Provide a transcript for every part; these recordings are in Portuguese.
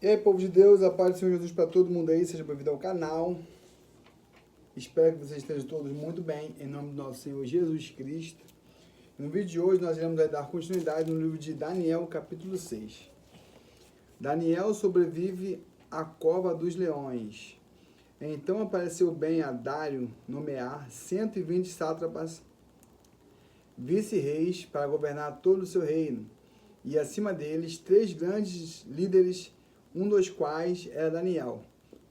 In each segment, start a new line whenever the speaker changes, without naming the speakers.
E aí, povo de Deus, a paz do Senhor Jesus para todo mundo aí, seja bem-vindo ao canal. Espero que vocês estejam todos muito bem, em nome do nosso Senhor Jesus Cristo. No vídeo de hoje, nós iremos dar continuidade no livro de Daniel, capítulo 6. Daniel sobrevive à cova dos leões. Então apareceu bem a Dário nomear 120 sátrapas, vice-reis, para governar todo o seu reino, e acima deles 3 grandes líderes, um dos quais era Daniel.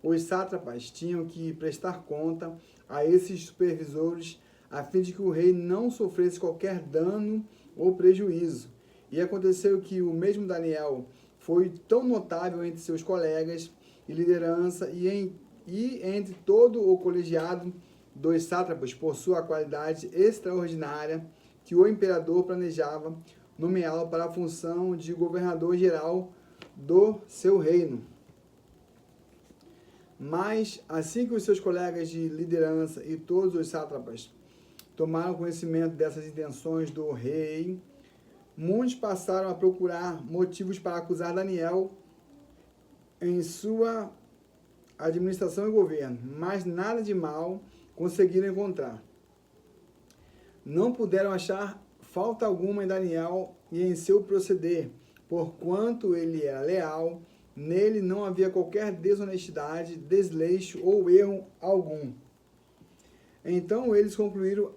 Os sátrapas tinham que prestar conta a esses supervisores, a fim de que o rei não sofresse qualquer dano ou prejuízo. E aconteceu que o mesmo Daniel foi tão notável entre seus colegas e liderança e entre todo o colegiado dos sátrapas por sua qualidade extraordinária, que o imperador planejava nomeá-lo para a função de governador-geral do seu reino. Mas, assim que os seus colegas de liderança e todos os sátrapas tomaram conhecimento dessas intenções do rei, muitos passaram a procurar motivos para acusar Daniel em sua administração e governo, mas nada de mal conseguiram encontrar. Não puderam achar falta alguma em Daniel e em seu proceder, porquanto ele era leal, nele não havia qualquer desonestidade, desleixo ou erro algum. Então eles concluíram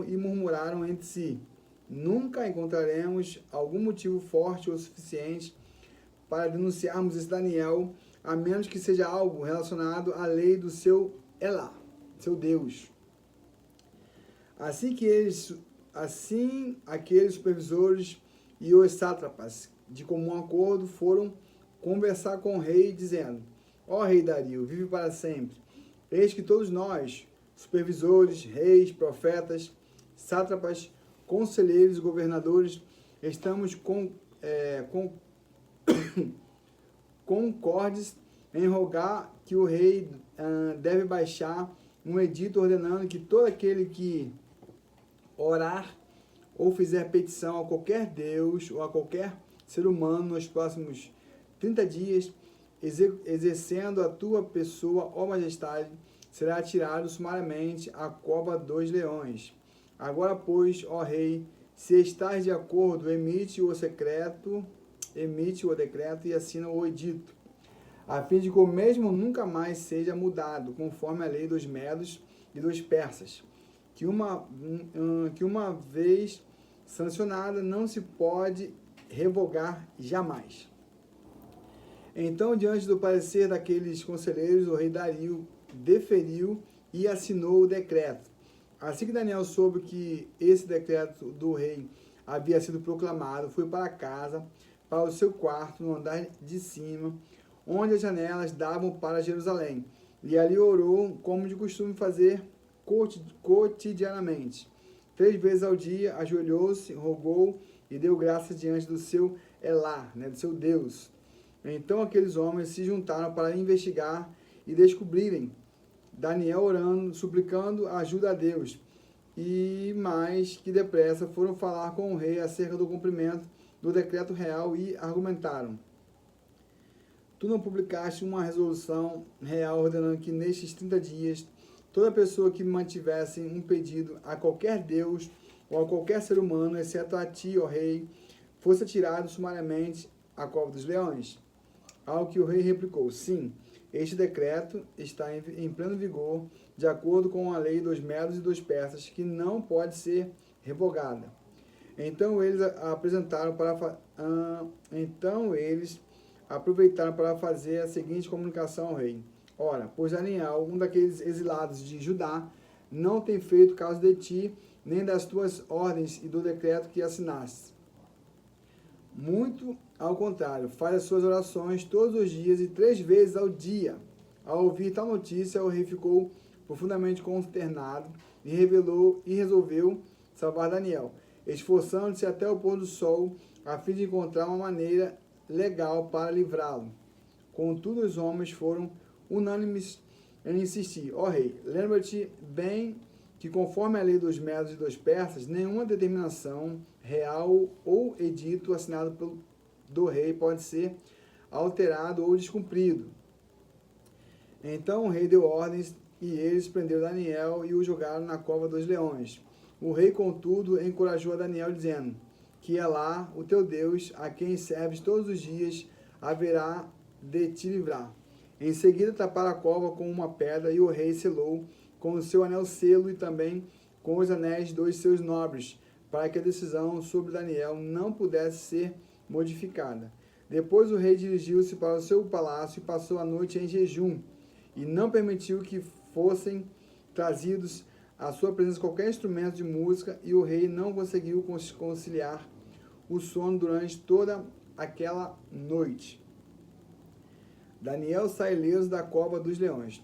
e murmuraram entre si: nunca encontraremos algum motivo forte o suficiente para denunciarmos esse Daniel, a menos que seja algo relacionado à lei do seu Elá, seu Deus. Assim, aqueles supervisores e os sátrapas, de comum acordo, foram conversar com o rei, dizendo: ó rei Dario, vive para sempre. Eis que todos nós, supervisores, reis, profetas, sátrapas, conselheiros e governadores, estamos concordes em rogar que o rei deve baixar um edito ordenando que todo aquele que orar ou fizer petição a qualquer Deus ou a qualquer ser humano nos próximos 30 dias, exercendo a tua pessoa, ó majestade, será tirado sumariamente à cova dos leões. Agora, pois, ó rei, se estás de acordo, emite o decreto e assina o edito, a fim de que o mesmo nunca mais seja mudado, conforme a lei dos medos e dos persas, que uma vez sancionada não se pode revogar jamais. Então, diante do parecer daqueles conselheiros, o rei Dario deferiu e assinou o decreto. Assim que Daniel soube que esse decreto do rei havia sido proclamado, foi para casa, para o seu quarto, no andar de cima, onde as janelas davam para Jerusalém, e ali orou, como de costume fazer cotidianamente. 3 vezes ao dia, ajoelhou-se, rogou e deu graças diante do seu Elá, do seu Deus. Então aqueles homens se juntaram para investigar e descobrirem Daniel orando, suplicando ajuda a Deus. E mais que depressa foram falar com o rei acerca do cumprimento do decreto real e argumentaram: tu não publicaste uma resolução real ordenando que nestes 30 dias toda pessoa que mantivesse um pedido a qualquer Deus ou a qualquer ser humano, exceto a ti, ó rei, fosse tirado sumariamente à cova dos leões? Ao que o rei replicou: sim, este decreto está em pleno vigor, de acordo com a lei dos medos e dos persas, que não pode ser revogada. Então eles aproveitaram para fazer a seguinte comunicação ao rei: ora, pois Daniel, um daqueles exilados de Judá, não tem feito caso de ti, nem das tuas ordens e do decreto que assinaste. Muito ao contrário, faz as suas orações todos os dias e 3 vezes ao dia. Ao ouvir tal notícia, o rei ficou profundamente consternado e resolveu salvar Daniel, esforçando-se até o pôr do sol, a fim de encontrar uma maneira legal para livrá-lo. Contudo, os homens foram unânimes em insistir: ó rei, lembra-te bem que, conforme a lei dos medos e dos persas, nenhuma determinação real ou edito assinado do rei pode ser alterado ou descumprido. Então o rei deu ordens e eles prenderam Daniel e o jogaram na cova dos leões. O rei, contudo, encorajou a Daniel, dizendo que Elá, o teu Deus, a quem serves todos os dias, haverá de te livrar. Em seguida taparam a cova com uma pedra e o rei selou com o seu anel selo e também com os anéis dos seus nobres, para que a decisão sobre Daniel não pudesse ser modificada. Depois o rei dirigiu-se para o seu palácio e passou a noite em jejum, e não permitiu que fossem trazidos à sua presença qualquer instrumento de música, e o rei não conseguiu conciliar o sono durante toda aquela noite. Daniel sai ileso da cova dos leões.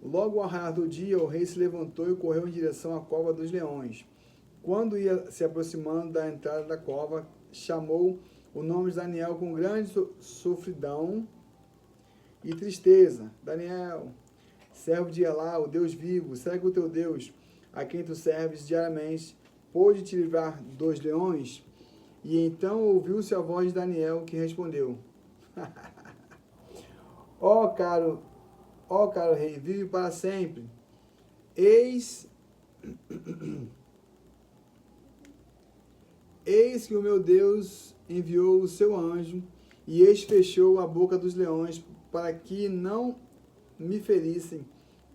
Logo ao raiar do dia, o rei se levantou e correu em direção à cova dos leões. Quando ia se aproximando da entrada da cova, chamou o nome de Daniel com grande sofridão e tristeza. Daniel, servo de Elá, o Deus vivo, será que o teu Deus, a quem tu serves diariamente, pôde te livrar dos leões? E então ouviu-se a voz de Daniel, que respondeu: Ó caro rei, vive para sempre. Eis que o meu Deus enviou o seu anjo, e este fechou a boca dos leões, para que não me ferissem,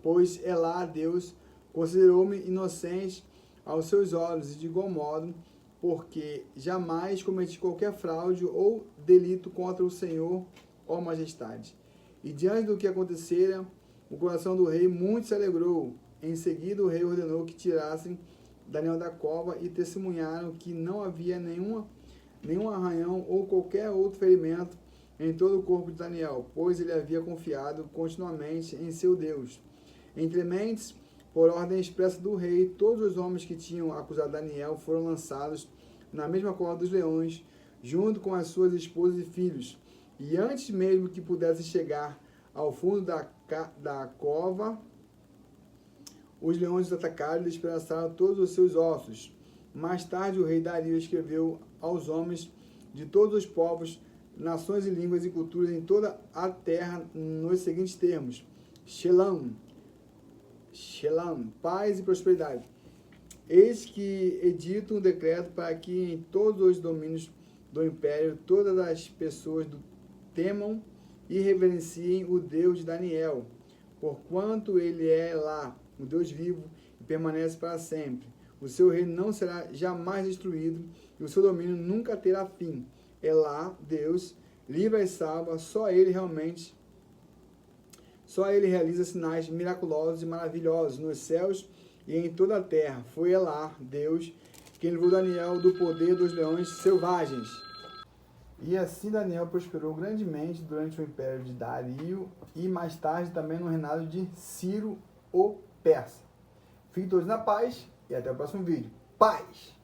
pois Elá, Deus, considerou-me inocente aos seus olhos, e de igual modo, porque jamais cometi qualquer fraude ou delito contra o Senhor, ó majestade. E diante do que acontecera, o coração do rei muito se alegrou. Em seguida, o rei ordenou que tirassem Daniel da cova e testemunharam que não havia nenhum arranhão ou qualquer outro ferimento em todo o corpo de Daniel, pois ele havia confiado continuamente em seu Deus. Entre mentes, por ordem expressa do rei, todos os homens que tinham acusado Daniel foram lançados na mesma cova dos leões, junto com as suas esposas e filhos. E antes mesmo que pudesse chegar ao fundo da cova, os leões os atacaram e despedaçaram todos os seus ossos. Mais tarde, o rei Dario escreveu aos homens de todos os povos, nações e línguas e culturas em toda a terra nos seguintes termos: Shalom, paz e prosperidade. Eis que edito um decreto para que em todos os domínios do império todas as pessoas temam e reverenciem o Deus de Daniel, porquanto ele é lá, o Deus vivo, e permanece para sempre. O seu reino não será jamais destruído, e o seu domínio nunca terá fim. É lá, Deus, livra e salva, só ele realiza sinais miraculosos e maravilhosos nos céus e em toda a terra. Foi Elá, Deus, quem livrou Daniel do poder dos leões selvagens. E assim Daniel prosperou grandemente durante o império de Dario e mais tarde também no reinado de Ciro o Persa. Fiquem todos na paz e até o próximo vídeo. Paz!